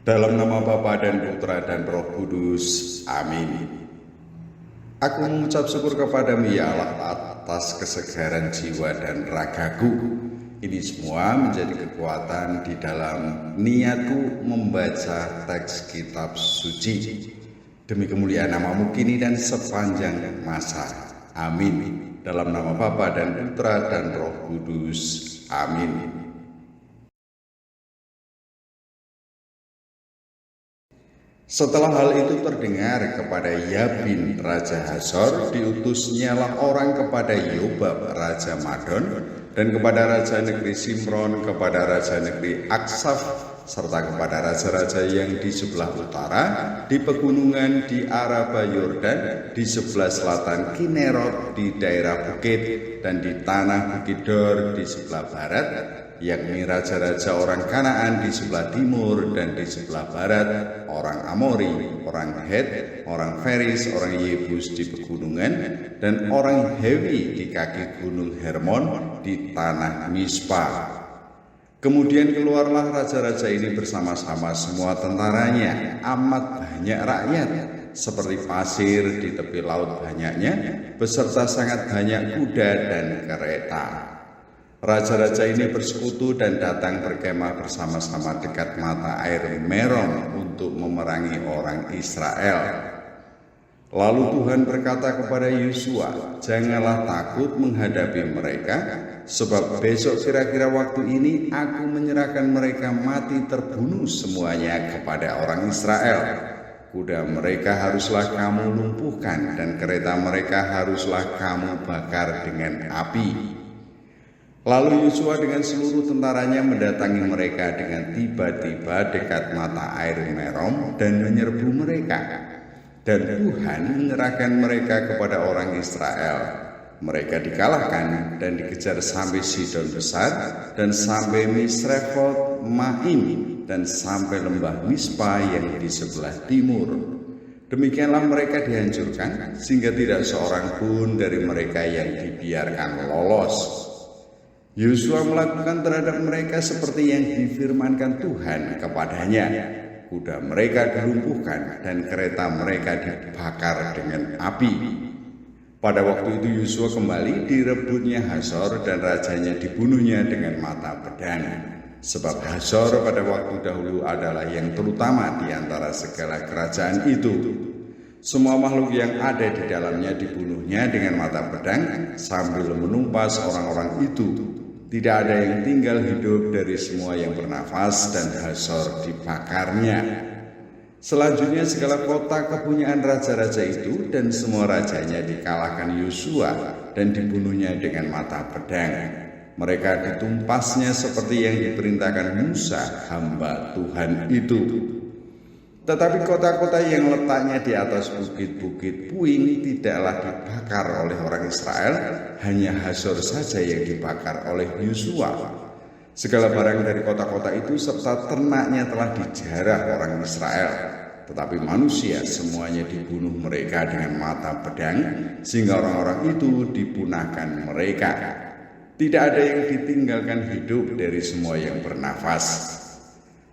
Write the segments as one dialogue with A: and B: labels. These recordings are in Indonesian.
A: Dalam nama Bapa dan Putra dan Roh Kudus. Amin. Aku mengucap syukur kepadamu ya Allah atas kesegaran jiwa dan ragaku. Ini semua menjadi kekuatan di dalam niatku membaca teks kitab suci. Demi kemuliaan namamu kini dan sepanjang masa. Amin. Dalam nama Bapa dan Putra dan Roh Kudus. Amin. Setelah hal itu terdengar kepada Yabin Raja Hazor, diutusnyalah orang kepada Yobab Raja Madon, dan kepada Raja Negeri Simron, kepada Raja Negeri Aksaf, serta kepada raja-raja yang di sebelah utara, di pegunungan di Araba Yordan, di sebelah selatan Kinerot, di daerah bukit, dan di tanah Bukit Dor di sebelah barat, yakni raja-raja orang Kanaan di sebelah timur dan di sebelah barat, orang Amori, orang Het, orang Feris, orang Yebus di pegunungan, dan orang Hewi di kaki gunung Hermon di tanah Mispa. Kemudian keluarlah raja-raja ini bersama-sama semua tentaranya, amat banyak rakyat, seperti pasir di tepi laut banyaknya, beserta sangat banyak kuda dan kereta. Raja-raja ini bersekutu dan datang berkemah bersama-sama dekat mata air Merom untuk memerangi orang Israel. Lalu Tuhan berkata kepada Yosua, "Janganlah takut menghadapi mereka, sebab besok kira-kira waktu ini aku menyerahkan mereka mati terbunuh semuanya kepada orang Israel. Kuda mereka haruslah kamu lumpuhkan dan kereta mereka haruslah kamu bakar dengan api." Lalu Yosua dengan seluruh tentaranya mendatangi mereka dengan tiba-tiba dekat mata air Merom dan menyerbu mereka. Dan Tuhan menyerahkan mereka kepada orang Israel. Mereka dikalahkan dan dikejar sampai Sidon Besar dan sampai Misrefot Maim dan sampai lembah Mispa yang di sebelah timur. Demikianlah mereka dihancurkan sehingga tidak seorang pun dari mereka yang dibiarkan lolos. Yosua melakukan terhadap mereka seperti yang difirmankan Tuhan kepadanya. Kuda mereka dilumpuhkan dan kereta mereka dibakar dengan api. Pada waktu itu Yosua kembali, direbutnya Hazor dan rajanya dibunuhnya dengan mata pedang. Sebab Hazor pada waktu dahulu adalah yang terutama di antara segala kerajaan itu. Semua makhluk yang ada di dalamnya dibunuhnya dengan mata pedang sambil menumpas orang-orang itu. Tidak ada yang tinggal hidup dari semua yang bernafas dan Hazor dibakarnya. Selanjutnya segala kota kepunyaan raja-raja itu dan semua rajanya dikalahkan Yosua dan dibunuhnya dengan mata pedang. Mereka ditumpasnya seperti yang diperintahkan Musa hamba Tuhan itu. Tetapi kota-kota yang letaknya di atas bukit-bukit puing tidaklah dibakar oleh orang Israel, hanya Hazor saja yang dibakar oleh Yosua. Segala barang dari kota-kota itu serta ternaknya telah dijarah orang Israel, tetapi manusia semuanya dibunuh mereka dengan mata pedang, sehingga orang-orang itu dipunahkan mereka. Tidak ada yang ditinggalkan hidup dari semua yang bernafas.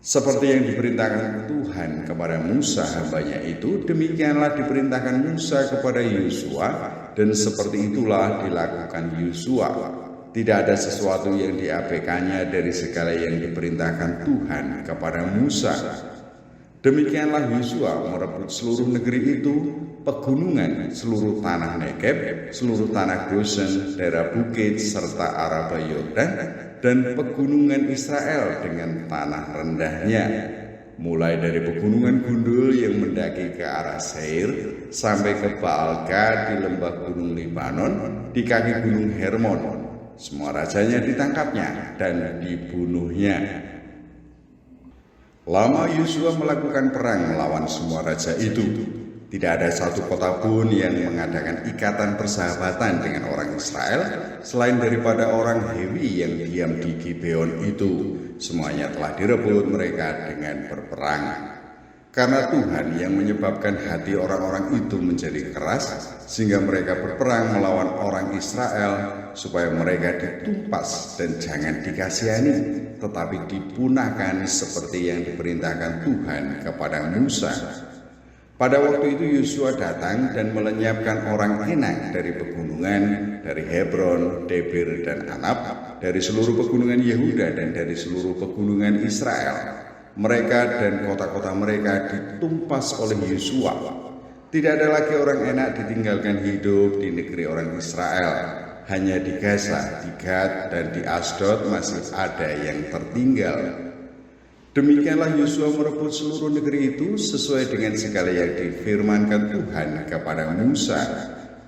A: Seperti yang diperintahkan Tuhan kepada Musa hambanya itu, demikianlah diperintahkan Musa kepada Yosua, dan seperti itulah dilakukan Yosua. Tidak ada sesuatu yang diabaikannya dari segala yang diperintahkan Tuhan kepada Musa. Demikianlah Yosua merebut seluruh negeri itu, pegunungan, seluruh tanah Negeb, seluruh tanah Gosen, daerah bukit, serta Araba Yordan, dan pegunungan Israel dengan tanah rendahnya, mulai dari pegunungan gundul yang mendaki ke arah Seir sampai ke Baalga di lembah gunung Libanon di kaki gunung Hermon. Semua rajanya ditangkapnya dan dibunuhnya. Lama Yosua melakukan perang melawan semua raja itu. Tidak ada satu kota pun yang mengadakan ikatan persahabatan dengan orang Israel selain daripada orang Hewi yang diam di Gibeon itu. Semuanya telah direbut mereka dengan berperang. Karena Tuhan yang menyebabkan hati orang-orang itu menjadi keras, sehingga mereka berperang melawan orang Israel, supaya mereka ditumpas dan jangan dikasihani, tetapi dipunahkan seperti yang diperintahkan Tuhan kepada Musa. Pada waktu itu Yosua datang dan melenyapkan orang Enak dari pegunungan, dari Hebron, Debir, dan Anab, dari seluruh pegunungan Yehuda dan dari seluruh pegunungan Israel. Mereka dan kota-kota mereka ditumpas oleh Yosua. Tidak ada lagi orang Enak ditinggalkan hidup di negeri orang Israel. Hanya di Gaza, di Gad, dan di Asdod masih ada yang tertinggal. Demikianlah Yosua merebut seluruh negeri itu sesuai dengan segala yang difirmankan Tuhan kepada Musa.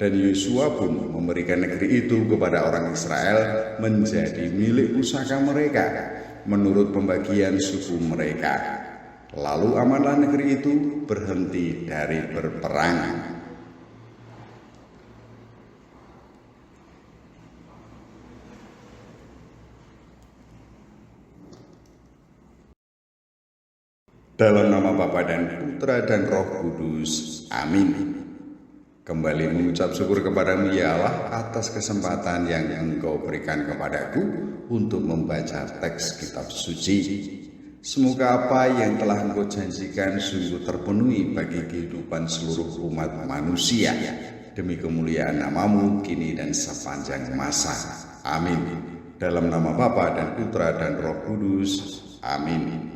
A: Dan Yosua pun memberikan negeri itu kepada orang Israel menjadi milik pusaka mereka, menurut pembagian suku mereka. Lalu amanlah negeri itu berhenti dari berperang. Dalam nama Bapa dan Putra dan Roh Kudus. Amin. Kembali mengucap syukur kepadamu ya Allah atas kesempatan yang Engkau berikan kepadaku untuk membaca teks kitab suci. Semoga apa yang telah Engkau janjikan sungguh terpenuhi bagi kehidupan seluruh umat manusia, demi kemuliaan nama-Mu kini dan sepanjang masa. Amin. Dalam nama Bapa dan Putra dan Roh Kudus. Amin.